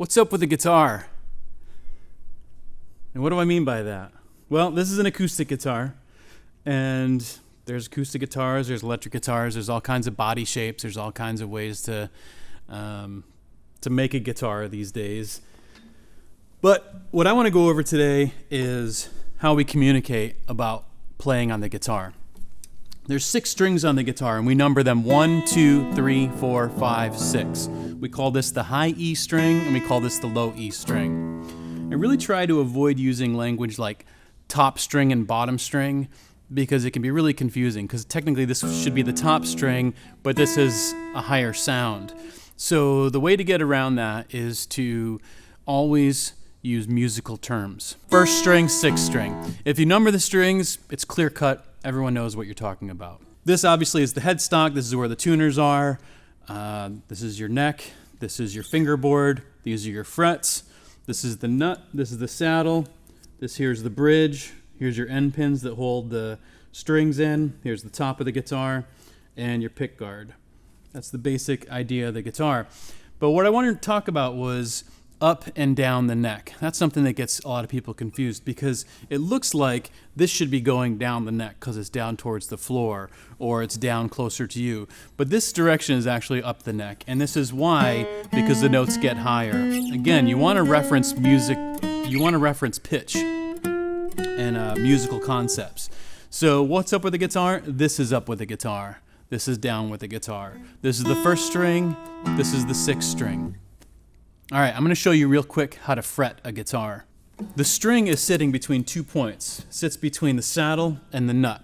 What's up with the guitar? And what do I mean by that? Well, this is an acoustic guitar, and there's acoustic guitars, there's electric guitars, there's all kinds of body shapes, there's all kinds of ways to make a guitar these days. But what I want to go over today is how we communicate about playing on the guitar. There's 6 strings on the guitar, and we number them 1, 2, 3, 4, 5, 6. We call this the high E string, and we call this the low E string. I really try to avoid using language like top string and bottom string because it can be really confusing, because technically this should be the top string, but this is a higher sound. So the way to get around that is to always use musical terms. 1st string, 6th string. If you number the strings, it's clear cut. Everyone knows what you're talking about. This obviously is the headstock. This is where the tuners are. This is your neck. This is your fingerboard. These are your frets. This is the nut. This is the saddle. This here's the bridge. Here's your end pins that hold the strings in. Here's the top of the guitar and your pick guard. That's the basic idea of the guitar. But what I wanted to talk about was up and down the neck. That's something that gets a lot of people confused, because it looks like this should be going down the neck because it's down towards the floor or it's down closer to you. But this direction is actually up the neck, and this is why, because the notes get higher. Again, you want to reference music, you want to reference pitch and musical concepts. So what's up with the guitar? This is up with the guitar. This is down with the guitar. This is the 1st string. This is the 6th string. All right, I'm going to show you real quick how to fret a guitar. The string is sitting between 2 points. It sits between the saddle and the nut.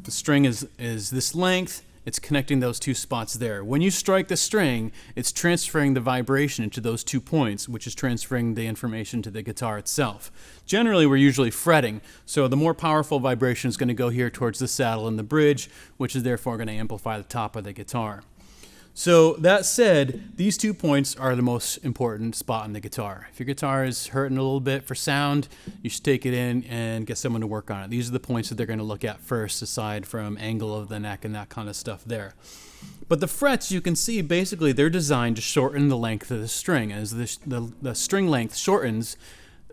The string is this length. It's connecting those 2 spots there. When you strike the string, it's transferring the vibration into those 2 points, which is transferring the information to the guitar itself. Generally, we're usually fretting, so the more powerful vibration is going to go here towards the saddle and the bridge, which is therefore going to amplify the top of the guitar. So that said, these 2 points are the most important spot on the guitar. If your guitar is hurting a little bit for sound, you should take it in and get someone to work on it. These are the points that they're going to look at first, aside from angle of the neck and that kind of stuff there. But the frets, you can see, basically they're designed to shorten the length of the string. As the string length shortens,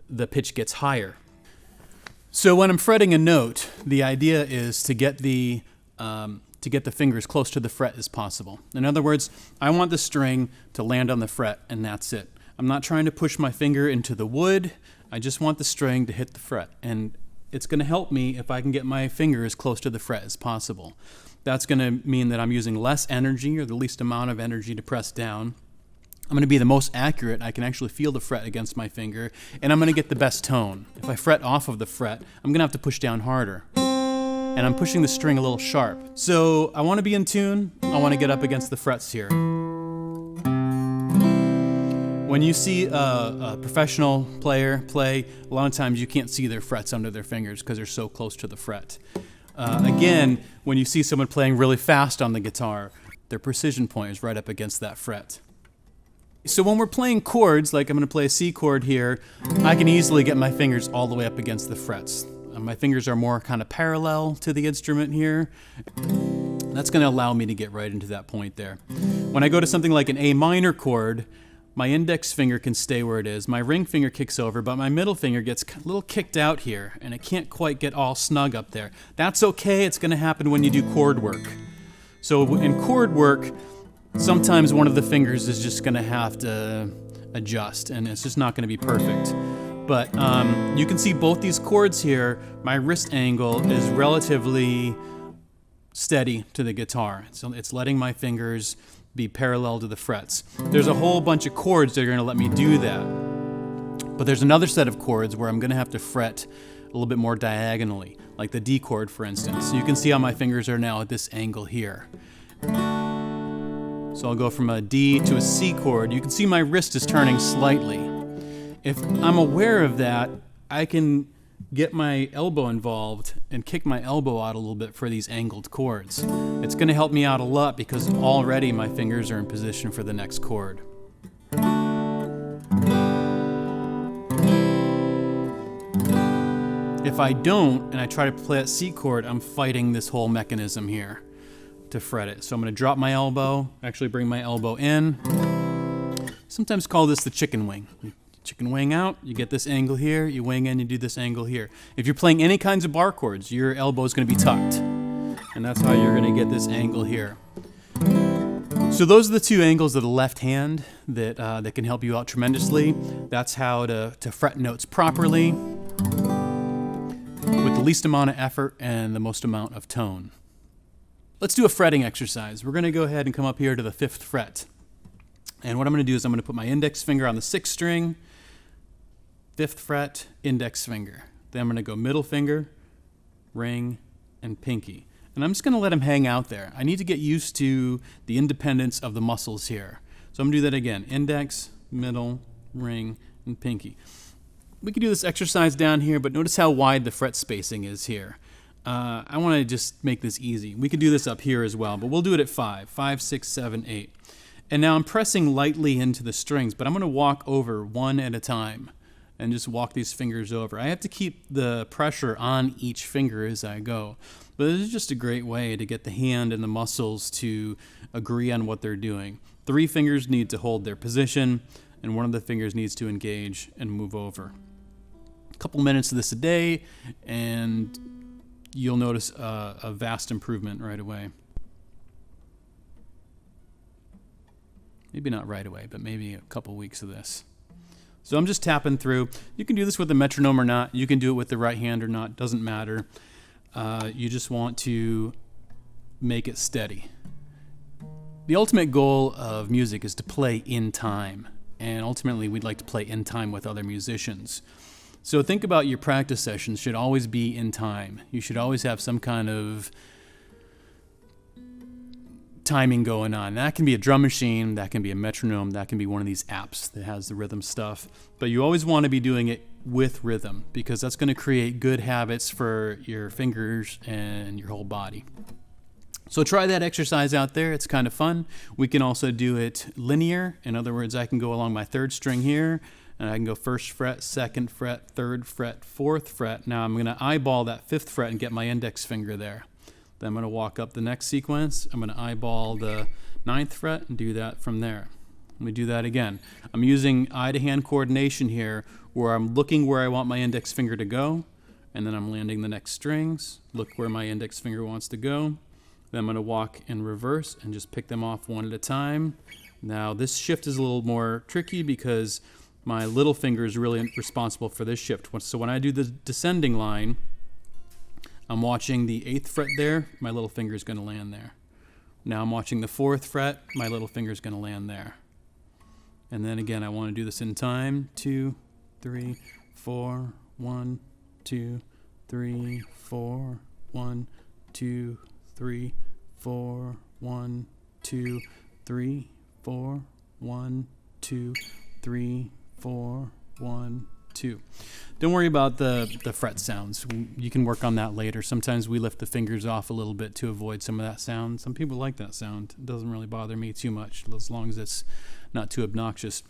the pitch gets higher. So when I'm fretting a note, the idea is to get the finger as close to the fret as possible. In other words, I want the string to land on the fret, and that's it. I'm not trying to push my finger into the wood. I just want the string to hit the fret, and it's going to help me if I can get my finger as close to the fret as possible. That's going to mean that I'm using less energy, or the least amount of energy, to press down. I'm going to be the most accurate. I can actually feel the fret against my finger, and I'm going to get the best tone. If I fret off of the fret, I'm going to have to push down harder. And I'm pushing the string a little sharp. So I want to be in tune. I want to get up against the frets here. When you see a professional player play, a lot of times you can't see their frets under their fingers because they're so close to the fret. Again, when you see someone playing really fast on the guitar, their precision point is right up against that fret. So when we're playing chords, like I'm going to play a C chord here, I can easily get my fingers all the way up against the frets. My fingers are more kind of parallel to the instrument here. That's going to allow me to get right into that point there. When I go to something like an A minor chord, my index finger can stay where it is. My ring finger kicks over, but my middle finger gets a little kicked out here, and it can't quite get all snug up there. That's okay. It's going to happen when you do chord work. So in chord work, sometimes one of the fingers is just going to have to adjust, and it's just not going to be perfect. But you can see both these chords here, my wrist angle is relatively steady to the guitar. So it's letting my fingers be parallel to the frets. There's a whole bunch of chords that are going to let me do that. But there's another set of chords where I'm going to have to fret a little bit more diagonally, like the D chord, for instance. So you can see how my fingers are now at this angle here. So I'll go from a D to a C chord. You can see my wrist is turning slightly. If I'm aware of that, I can get my elbow involved and kick my elbow out a little bit for these angled chords. It's going to help me out a lot because already my fingers are in position for the next chord. If I don't, and I try to play that C chord, I'm fighting this whole mechanism here to fret it. So I'm going to drop my elbow, actually bring my elbow in, Sometimes call this the chicken wing. Chicken wing out, you get this angle here, you wing in, you do this angle here. If you're playing any kinds of bar chords, your elbow is going to be tucked. And that's how you're going to get this angle here. So those are the two angles of the left hand that can help you out tremendously. That's how to fret notes properly with the least amount of effort and the most amount of tone. Let's do a fretting exercise. We're going to go ahead and come up here to the 5th fret. And what I'm going to do is I'm going to put my index finger on the 6th string, 5th fret, index finger. Then I'm going to go middle finger, ring, and pinky. And I'm just going to let them hang out there. I need to get used to the independence of the muscles here. So I'm going to do that again. Index, middle, ring, and pinky. We can do this exercise down here, but notice how wide the fret spacing is here. I want to just make this easy. We can do this up here as well, but we'll do it at 5. 5, 6, 7, 8. And now I'm pressing lightly into the strings, but I'm going to walk over one at a time and just walk these fingers over. I have to keep the pressure on each finger as I go. But this is just a great way to get the hand and the muscles to agree on what they're doing. 3 fingers need to hold their position, and one of the fingers needs to engage and move over. A couple minutes of this a day, and you'll notice a vast improvement right away. Maybe not right away, but maybe a couple weeks of this. So I'm just tapping through. You can do this with a metronome or not. You can do it with the right hand or not. Doesn't matter. You just want to make it steady. The ultimate goal of music is to play in time. And ultimately, we'd like to play in time with other musicians. So think about your practice sessions should always be in time. You should always have some kind of timing going on. That can be a drum machine, that can be a metronome, that can be one of these apps that has the rhythm stuff. But you always want to be doing it with rhythm because that's going to create good habits for your fingers and your whole body. So try that exercise out there. It's kind of fun. We can also do it linear. In other words, I can go along my 3rd string here, and I can go 1st fret, 2nd fret, 3rd fret, 4th fret. Now I'm going to eyeball that 5th fret and get my index finger there. Then I'm going to walk up the next sequence. I'm going to eyeball the 9th fret and do that from there. Let me do that again. I'm using eye-to-hand coordination here where I'm looking where I want my index finger to go, and then I'm landing the next strings, look where my index finger wants to go. Then I'm going to walk in reverse and just pick them off one at a time. Now this shift is a little more tricky because my little finger is really responsible for this shift. So when I do the descending line, I'm watching the 8th fret there, my little finger is going to land there. Now I'm watching the 4th fret, my little finger is going to land there. And then again, I want to do this in time. 2, 3, 4, 1, 2, 3, 4, 1, 2, 3, 4, 1, 2, 3, 4, 1, 2, 3, 4, 1, 2. Don't worry about the fret sounds. You can work on that later. Sometimes we lift the fingers off a little bit to avoid some of that sound. Some people like that sound. It doesn't really bother me too much as long as it's not too obnoxious.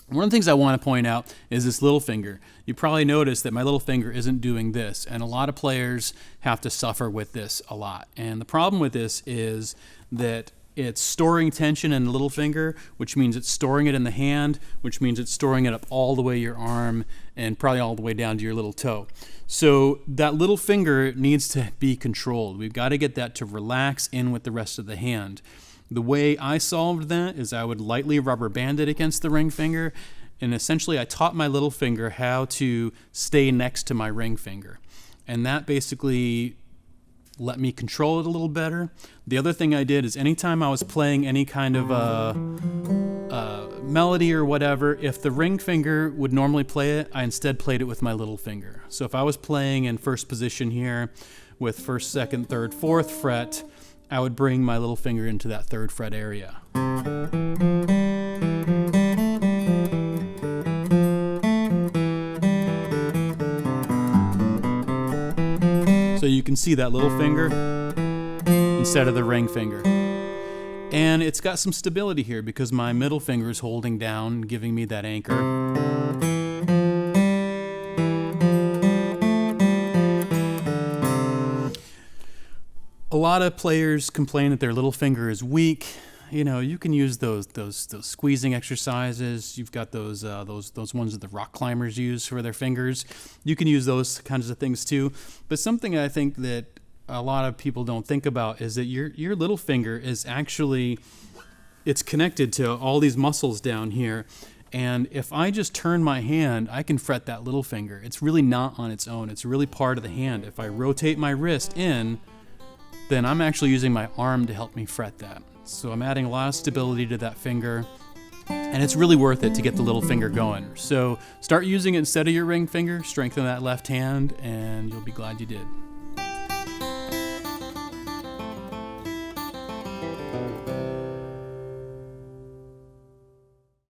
One of the things I want to point out is this little finger. You probably noticed that my little finger isn't doing this, and a lot of players have to suffer with this a lot. And the problem with this is that it's storing tension in the little finger, which means it's storing it in the hand, which means it's storing it up all the way your arm and probably all the way down to your little toe. So that little finger needs to be controlled. We've got to get that to relax in with the rest of the hand. The way I solved that is I would lightly rubber band it against the ring finger, and essentially I taught my little finger how to stay next to my ring finger. And that basically let me control it a little better. The other thing I did is anytime I was playing any kind of melody or whatever, if the ring finger would normally play it, I instead played it with my little finger. So if I was playing in first position here with 1st, 2nd, 3rd, 4th fret, I would bring my little finger into that 3rd fret area. So you can see that little finger instead of the ring finger. And it's got some stability here because my middle finger is holding down, giving me that anchor. A lot of players complain that their little finger is weak you can use those squeezing exercises. You've got those ones that the rock climbers use for their fingers. You can use those kinds of things too. But something I think that a lot of people don't think about is that your little finger is actually, it's connected to all these muscles down here. And if I just turn my hand, I can fret that little finger. It's really not on its own. It's really part of the hand. If I rotate my wrist in, then I'm actually using my arm to help me fret that. So I'm adding a lot of stability to that finger, and it's really worth it to get the little finger going. So start using it instead of your ring finger, strengthen that left hand, and you'll be glad you did.